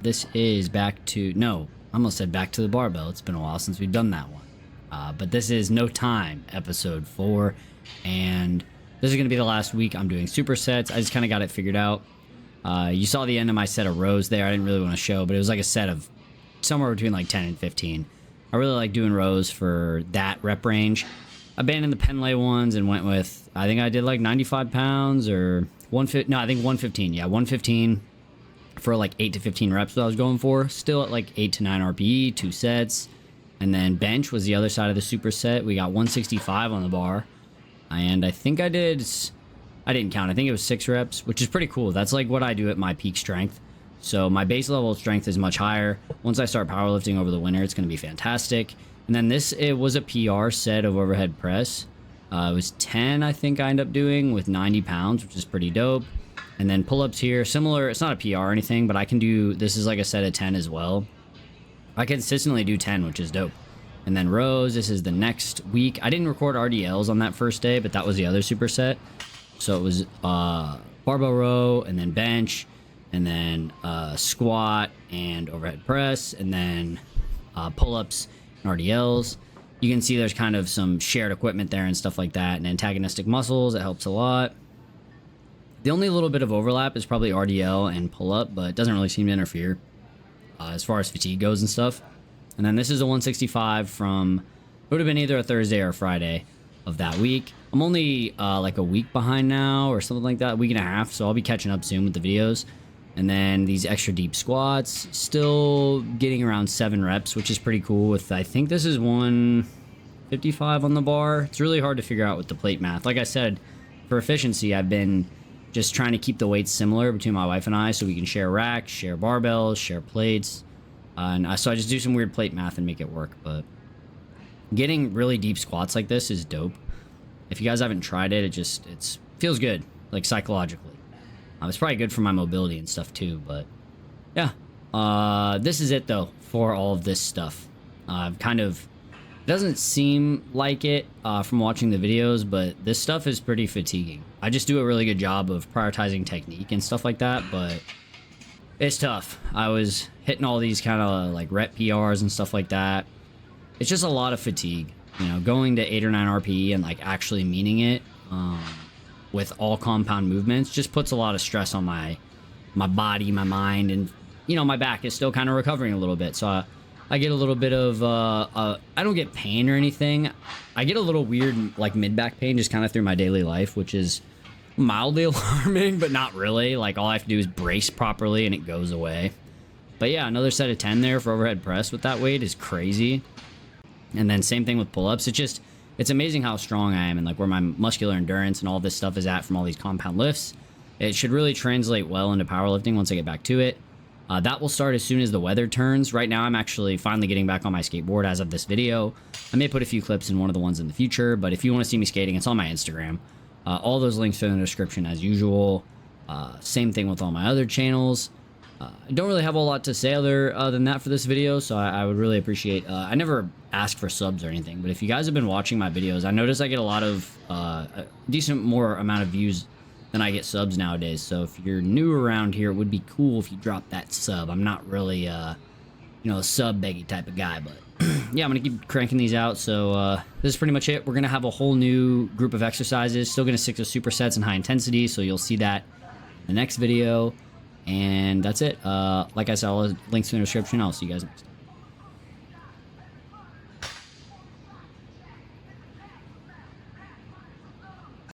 This is back to, no, I almost said back to the barbell. It's been a while since we've done that one. But this is No Time, episode 4. And this is going to be the last week I'm doing supersets. I just kind of got it figured out. You saw the end of my set of rows there. I didn't really want to show, but it was like a set of somewhere between like 10 and 15. I really like doing rows for that rep range. Abandoned the Penlay ones and went with, I think I did like 95 pounds or 150. No, I think 115. Yeah, 115 for like 8 to 15 reps that I was going for. Still at like 8 to 9 RPE, 2 sets. And then bench was the other side of the superset. We got 165 on the bar. And I think I didn't count. I think it was 6 reps, which is pretty cool. That's like what I do at my peak strength. So my base level of strength is much higher. Once I start powerlifting over the winter, it's going to be fantastic. And then it was a PR set of overhead press. It was 10, I think I ended up doing with 90 pounds, which is pretty dope. And then pull-ups here, similar. It's not a PR or anything, but I can do, this is like a set of 10 as well. I consistently do 10, which is dope. And then rows, this is the next week. I didn't record RDLs on that first day, but that was the other superset. So it was barbell row, and then bench, and then squat and overhead press, and then pull-ups and RDLs. You can see there's kind of some shared equipment there and stuff like that, and antagonistic muscles. It helps a lot. The only little bit of overlap is probably RDL and pull-up, but it doesn't really seem to interfere as far as fatigue goes and stuff. And then this is a 165 from, it would have been either a Thursday or a Friday of that week. I'm only like a week behind now or something like that, a week and a half, so I'll be catching up soon with the videos. And then these extra deep squats, still getting around 7 reps, which is pretty cool with, I think this is 155 on the bar. It's really hard to figure out with the plate math. Like I said, for efficiency, I've been just trying to keep the weights similar between my wife and I so we can share racks, share barbells, share plates. So I just do some weird plate math and make it work. But getting really deep squats like this is dope. If you guys haven't tried it, it feels good, like psychologically. It's probably good for my mobility and stuff too, but yeah. This is it though for all of this stuff. It doesn't seem like it from watching the videos, but this stuff is pretty fatiguing. I just do a really good job of prioritizing technique and stuff like that, but it's tough. I was hitting all these kind of like rep PRs and stuff like that. It's just a lot of fatigue, you know, going to 8 or 9 RPE and like actually meaning it. With all compound movements just puts a lot of stress on my body, my mind, and you know, my back is still kind of recovering a little bit, so I get a little bit of I don't get pain or anything. I get a little weird like mid-back pain just kind of through my daily life, which is mildly alarming, but not really. Like all I have to do is brace properly and it goes away. But yeah, another set of 10 there for overhead press with that weight is crazy. And then same thing with pull-ups. It's amazing how strong I am and like where my muscular endurance and all this stuff is at from all these compound lifts. It should really translate well into powerlifting once I get back to it. That will start as soon as the weather turns. Right now I'm actually finally getting back on my skateboard as of this video. I may put a few clips in one of the ones in the future, but if you want to see me skating, it's on my Instagram. All those links are in the description as usual. Same thing with all my other channels. I don't really have a lot to say other than that for this video, so I would really appreciate... I never ask for subs or anything, but if you guys have been watching my videos, I notice I get a lot of... a decent more amount of views than I get subs nowadays, so if you're new around here, it would be cool if you drop that sub. I'm not really, you know, a sub-beggy type of guy, but... yeah, I'm going to keep cranking these out, so this is pretty much it. We're going to have a whole new group of exercises, still going to stick to supersets and high intensity, so you'll see that in the next video. And that's it. Like I said, all the links in the description. I'll see you guys next time.